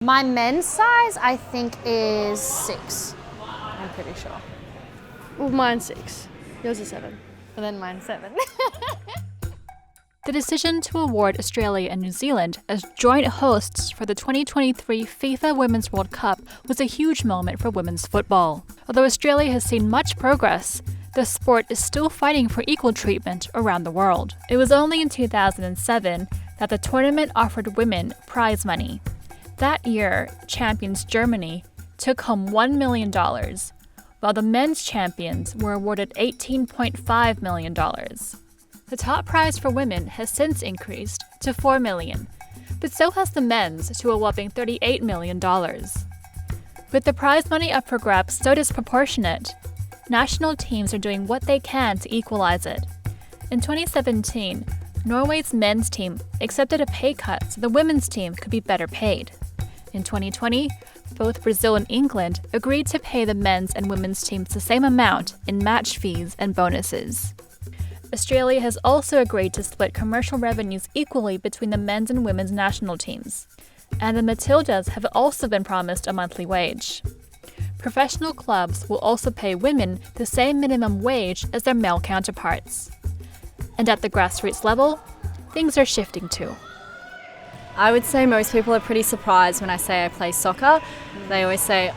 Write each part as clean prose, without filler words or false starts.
My men's size, I think, is 6. I'm pretty sure. Well, mine's 6. Yours is 7. And then mine's 7. The decision to award Australia and New Zealand as joint hosts for the 2023 FIFA Women's World Cup was a huge moment for women's football. Although Australia has seen much progress, the sport is still fighting for equal treatment around the world. It was only in 2007 that the tournament offered women prize money. That year, champions Germany took home $1 million, while the men's champions were awarded $18.5 million. The top prize for women has since increased to $4 million, but so has the men's to a whopping $38 million. With the prize money up for grabs so disproportionate, national teams are doing what they can to equalize it. In 2017, Norway's men's team accepted a pay cut so the women's team could be better paid. In 2020, both Brazil and England agreed to pay the men's and women's teams the same amount in match fees and bonuses. Australia has also agreed to split commercial revenues equally between the men's and women's national teams. And the Matildas have also been promised a monthly wage. Professional clubs will also pay women the same minimum wage as their male counterparts. And at the grassroots level, things are shifting too. I would say most people are pretty surprised when I say I play soccer. They always say,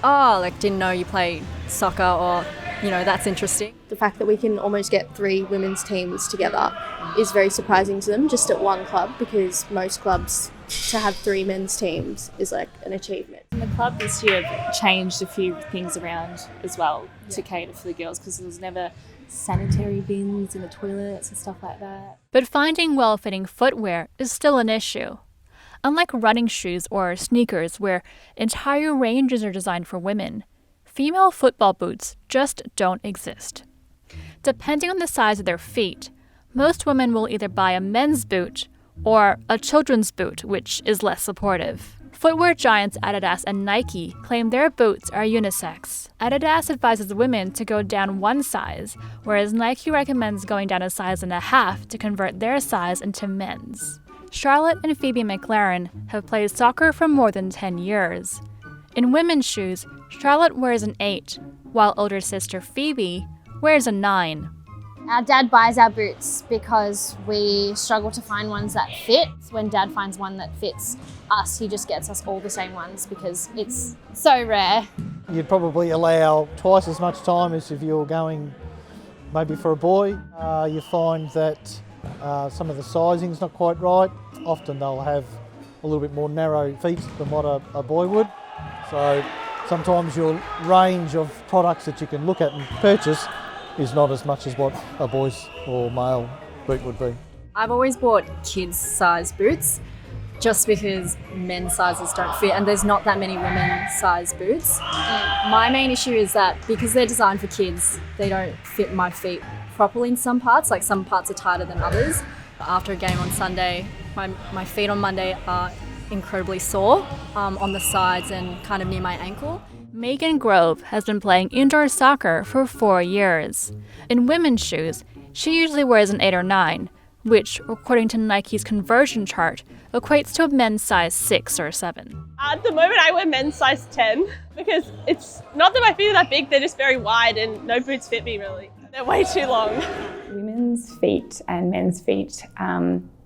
didn't know you play soccer, or, that's interesting. The fact that we can almost get 3 women's teams together is very surprising to them just at one club, because most clubs to have 3 men's teams is like an achievement. The club this year changed a few things around as well to cater for the girls, because there was never sanitary bins in the toilets and stuff like that. But finding well-fitting footwear is still an issue. Unlike running shoes or sneakers, where entire ranges are designed for women, female football boots just don't exist. Depending on the size of their feet, most women will either buy a men's boot or a children's boot, which is less supportive. Footwear giants Adidas and Nike claim their boots are unisex. Adidas advises women to go down 1 size, whereas Nike recommends going down a size and a half to convert their size into men's. Charlotte and Phoebe McLaren have played soccer for more than 10 years. In women's shoes, Charlotte wears an 8, while older sister Phoebe wears a 9. Our dad buys our boots because we struggle to find ones that fit. When Dad finds one that fits us, he just gets us all the same ones because it's so rare. You'd probably allow twice as much time as if you were going maybe for a boy. You find that some of the sizing's not quite right. Often they'll have a little bit more narrow feet than what a boy would. So sometimes your range of products that you can look at and purchase is not as much as what a boy's or male boot would be. I've always bought kids' size boots just because men's sizes don't fit, and there's not that many women's size boots. My main issue is that because they're designed for kids, they don't fit my feet properly in some parts, like some parts are tighter than others. After a game on Sunday, my feet on Monday are incredibly sore on the sides and kind of near my ankle. Megan Grove has been playing indoor soccer for 4 years. In women's shoes, she usually wears an 8 or 9, which, according to Nike's conversion chart, equates to a men's size 6 or 7. At the moment I wear men's size 10 because it's not that my feet are that big, they're just very wide and no boots fit me really. They're way too long. Women's feet and men's feet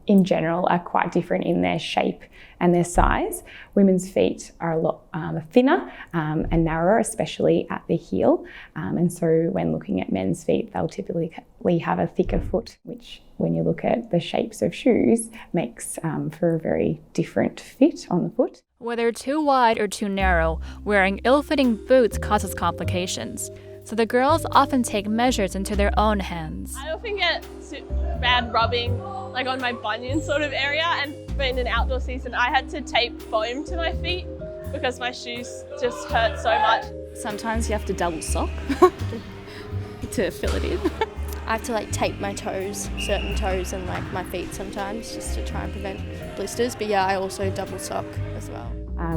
in general are quite different in their shape and their size. Women's feet are a lot thinner and narrower, especially at the heel. And so when looking at men's feet, they'll typically have a thicker foot, which when you look at the shapes of shoes, makes for a very different fit on the foot. Whether too wide or too narrow, wearing ill-fitting boots causes complications. So the girls often take measures into their own hands. I often get bad rubbing like on my bunion sort of area, and in an outdoor season I had to tape foam to my feet because my shoes just hurt so much. Sometimes you have to double sock to fill it in. I have to tape my toes, certain toes and my feet sometimes, just to try and prevent blisters. But yeah, I also double sock as well.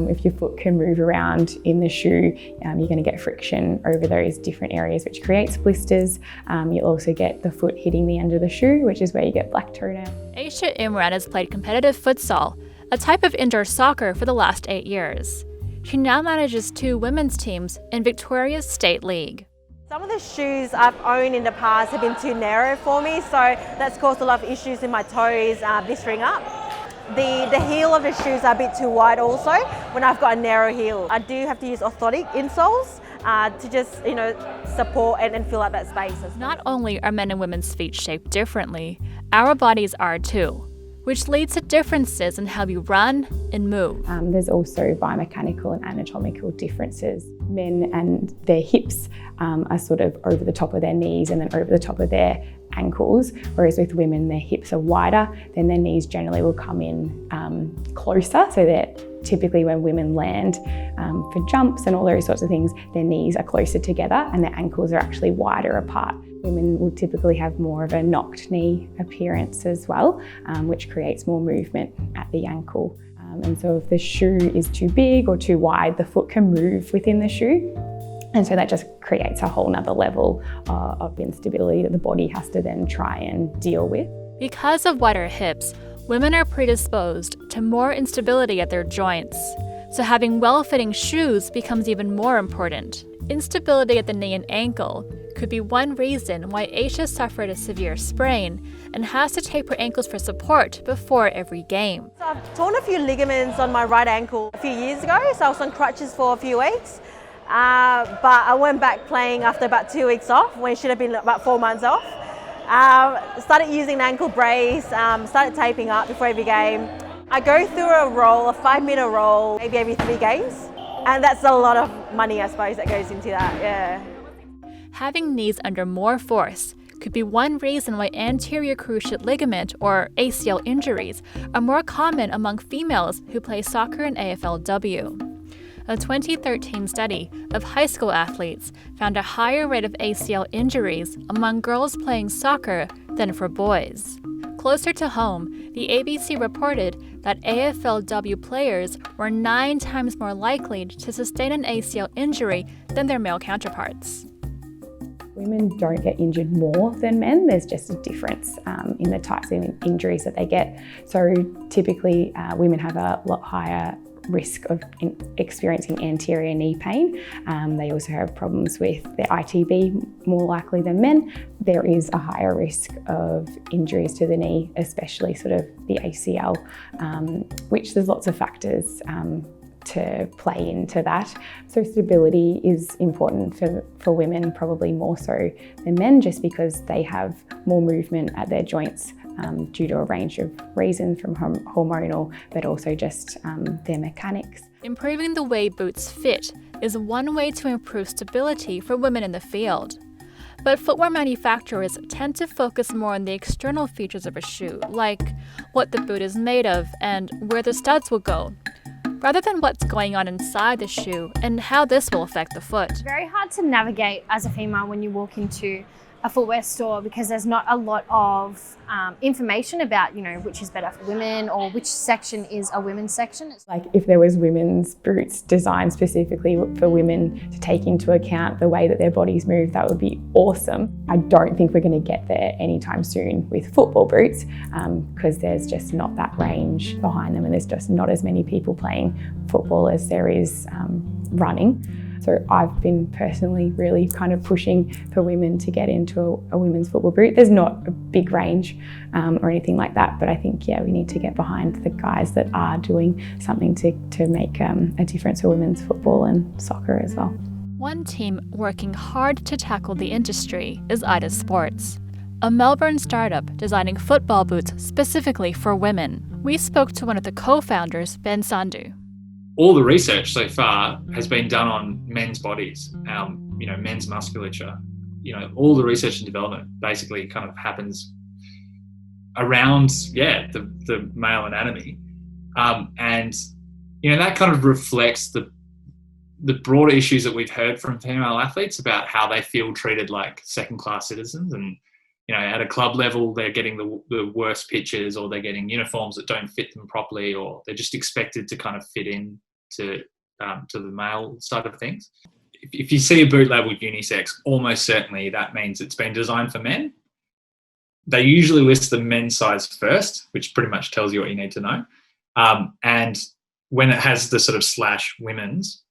If your foot can move around in the shoe, you're going to get friction over those different areas, which creates blisters. You'll also get the foot hitting the end of the shoe, which is where you get black toenail. Aisha Imran has played competitive futsal, a type of indoor soccer, for the last 8 years. She now manages 2 women's teams in Victoria's State League. Some of the shoes I've owned in the past have been too narrow for me, so that's caused a lot of issues in my toes blistering up. The heel of the shoes are a bit too wide also when I've got a narrow heel. I do have to use orthotic insoles to just, support and fill out that space. Not only are men and women's feet shaped differently, our bodies are too, which leads to differences in how we run and move. There's also biomechanical and anatomical differences. Men and their hips are sort of over the top of their knees and then over the top of their ankles, whereas with women their hips are wider, then their knees generally will come in closer, so that typically when women land for jumps and all those sorts of things, their knees are closer together and their ankles are actually wider apart. Women will typically have more of a knocked knee appearance as well, which creates more movement at the ankle. And so if the shoe is too big or too wide, the foot can move within the shoe. And so that just creates a whole nother level of instability that the body has to then try and deal with. Because of wider hips, women are predisposed to more instability at their joints. So having well-fitting shoes becomes even more important. Instability at the knee and ankle could be one reason why Aisha suffered a severe sprain and has to tape her ankles for support before every game. So I've torn a few ligaments on my right ankle a few years ago, so I was on crutches for a few weeks. But I went back playing after about 2 weeks off, when it should have been about 4 months off. Started using an ankle brace, started taping up before every game. I go through a 5-meter roll, maybe every 3 games. And that's a lot of money, I suppose, that goes into that, yeah. Having knees under more force could be one reason why anterior cruciate ligament, or ACL injuries, are more common among females who play soccer and AFLW. A 2013 study of high school athletes found a higher rate of ACL injuries among girls playing soccer than for boys. Closer to home, the ABC reported that AFLW players were 9 times more likely to sustain an ACL injury than their male counterparts. Women don't get injured more than men. There's just a difference in the types of injuries that they get. So typically women have a lot higher risk of experiencing anterior knee pain. They also have problems with their ITB more likely than men. There is a higher risk of injuries to the knee, especially sort of the ACL, which there's lots of factors to play into that. So stability is important for women, probably more so than men, just because they have more movement at their joints due to a range of reasons, from hormonal, but also just their mechanics. Improving the way boots fit is one way to improve stability for women in the field. But footwear manufacturers tend to focus more on the external features of a shoe, like what the boot is made of and where the studs will go, rather than what's going on inside the shoe and how this will affect the foot. It's very hard to navigate as a female when you walk into a footwear store, because there's not a lot of information about, which is better for women or which section is a women's section. It's like if there was women's boots designed specifically for women to take into account the way that their bodies move, that would be awesome. I don't think we're going to get there anytime soon with football boots, because there's just not that range behind them, and there's just not as many people playing football as there is running. So I've been personally really kind of pushing for women to get into a women's football boot. There's not a big range or anything like that, but I think, we need to get behind the guys that are doing something to make a difference for women's football and soccer as well. One team working hard to tackle the industry is Ida Sports, a Melbourne startup designing football boots specifically for women. We spoke to one of the co-founders, Ben Sandhu. All the research so far has been done on men's bodies, men's musculature. All the research and development basically kind of happens around, the male anatomy. And that kind of reflects the broader issues that we've heard from female athletes about how they feel treated like second-class citizens. And, at a club level, they're getting the worst pitches, or they're getting uniforms that don't fit them properly, or they're just expected to kind of fit in to the male side of things. If you see a boot labelled unisex, almost certainly that means it's been designed for men. They usually list the men's size first, which pretty much tells you what you need to know. And when it has the sort of /women's,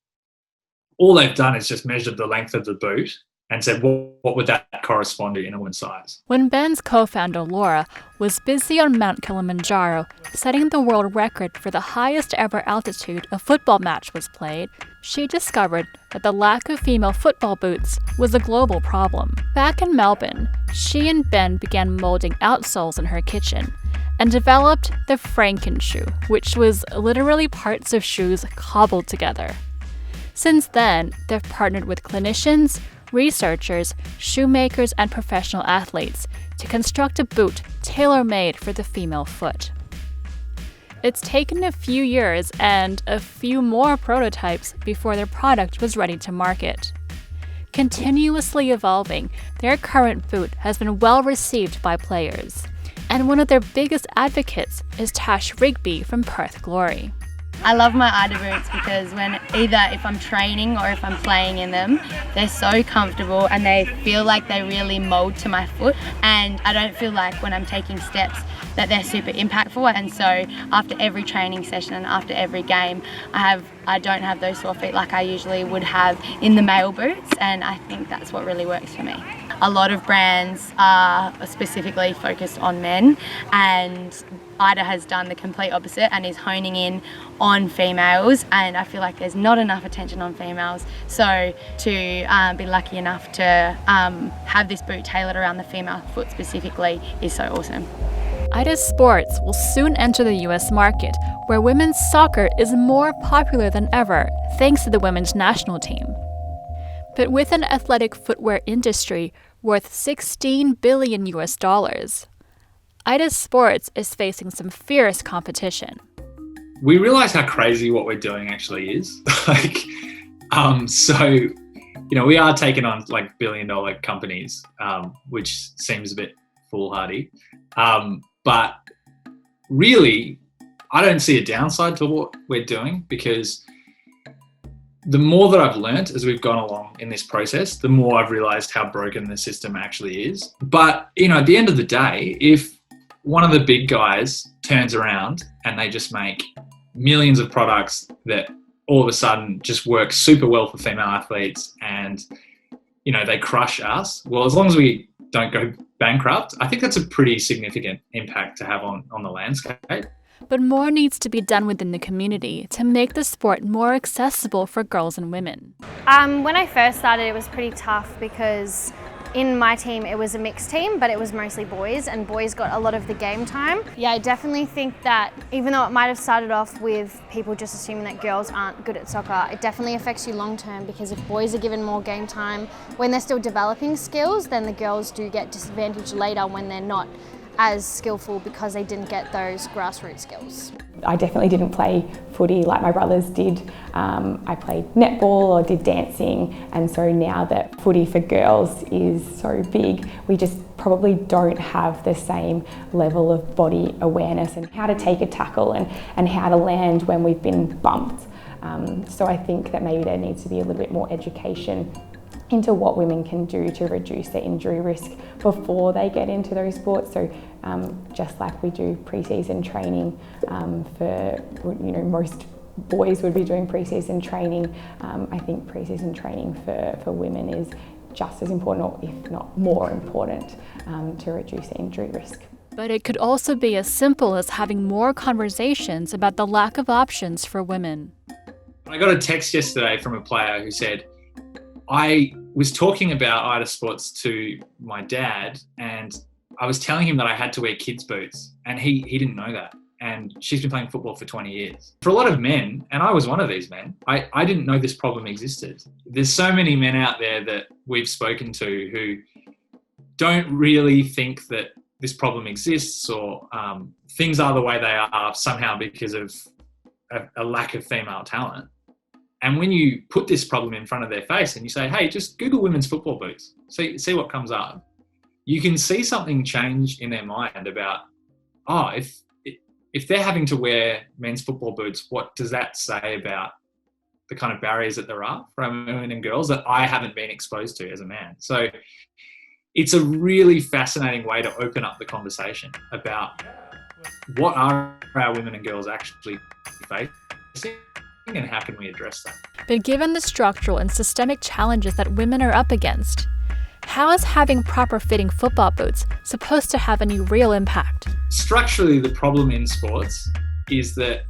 all they've done is just measured the length of the boot and said, what would that correspond to in a woman's size? When Ben's co-founder Laura was busy on Mount Kilimanjaro, setting the world record for the highest ever altitude a football match was played, she discovered that the lack of female football boots was a global problem. Back in Melbourne, she and Ben began molding outsoles in her kitchen and developed the Franken shoe, which was literally parts of shoes cobbled together. Since then, they've partnered with clinicians, researchers, shoemakers, and professional athletes to construct a boot tailor-made for the female foot. It's taken a few years and a few more prototypes before their product was ready to market. Continuously evolving, their current boot has been well received by players, and one of their biggest advocates is Tash Rigby from Perth Glory. I love my Ida boots because if I'm training or if I'm playing in them, they're so comfortable and they feel like they really mold to my foot, and I don't feel like when I'm taking steps that they're super impactful. And so after every training session and after every game, I don't have those sore feet like I usually would have in the male boots, and I think that's what really works for me. A lot of brands are specifically focused on men, and Ida has done the complete opposite and is honing in on females, and I feel like there's not enough attention on females. So to be lucky enough to have this boot tailored around the female foot specifically is so awesome. Ida Sports will soon enter the US market, where women's soccer is more popular than ever, thanks to the women's national team. But with an athletic footwear industry worth $16 billion US, Ida Sports is facing some fierce competition. We realize how crazy what we're doing actually is. We are taking on like billion-dollar companies, which seems a bit foolhardy. But really, I don't see a downside to what we're doing, because the more that I've learnt as we've gone along in this process, the more I've realised how broken the system actually is. But, at the end of the day, if one of the big guys turns around and they just make millions of products that all of a sudden just work super well for female athletes and, they crush us, well, as long as we don't go bankrupt, I think that's a pretty significant impact to have on the landscape. But more needs to be done within the community to make the sport more accessible for girls and women. When I first started, it was pretty tough because in my team, it was a mixed team, but it was mostly boys, and boys got a lot of the game time. Yeah, I definitely think that even though it might have started off with people just assuming that girls aren't good at soccer, it definitely affects you long term, because if boys are given more game time when they're still developing skills, then the girls do get disadvantaged later when they're not as skillful because they didn't get those grassroots skills. I definitely didn't play footy like my brothers did. I played netball or did dancing, and so now that footy for girls is so big, we just probably don't have the same level of body awareness and how to take a tackle and how to land when we've been bumped. So I think that maybe there needs to be a little bit more education into what women can do to reduce their injury risk before they get into those sports. So just like we do pre-season training for, most boys would be doing pre-season training, I think pre-season training for women is just as important, or if not more important, to reduce injury risk. But it could also be as simple as having more conversations about the lack of options for women. I got a text yesterday from a player who said, I was talking about Ida Sports to my dad, and I was telling him that I had to wear kids' boots, and he didn't know that. And she's been playing football for 20 years. For a lot of men, and I was one of these men, I didn't know this problem existed. There's so many men out there that we've spoken to who don't really think that this problem exists, or things are the way they are somehow because of a lack of female talent. And when you put this problem in front of their face and you say, hey, just Google women's football boots, see what comes up, you can see something change in their mind about, if they're having to wear men's football boots, what does that say about the kind of barriers that there are for women and girls that I haven't been exposed to as a man? So it's a really fascinating way to open up the conversation about what are our women and girls actually facing, and how can we address that? But given the structural and systemic challenges that women are up against, how is having proper fitting football boots supposed to have any real impact? Structurally, the problem in sports is that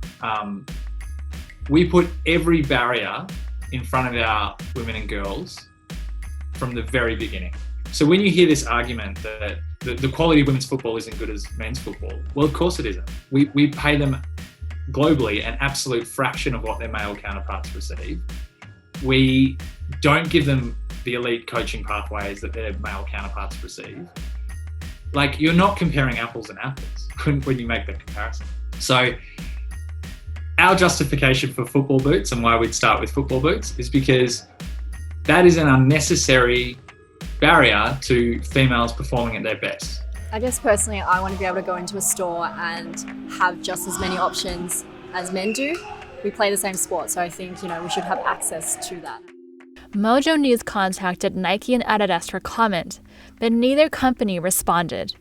we put every barrier in front of our women and girls from the very beginning. So when you hear this argument that the quality of women's football isn't good as men's football, well, of course it isn't. We pay them globally an absolute fraction of what their male counterparts receive. We don't give them the elite coaching pathways that their male counterparts receive. Like, you're not comparing apples and apples when you make that comparison. So our justification for football boots and why we'd start with football boots is because that is an unnecessary barrier to females performing at their best. I guess personally, I want to be able to go into a store and have just as many options as men do. We play the same sport, so I think, we should have access to that. Mojo News contacted Nike and Adidas for comment, but neither company responded.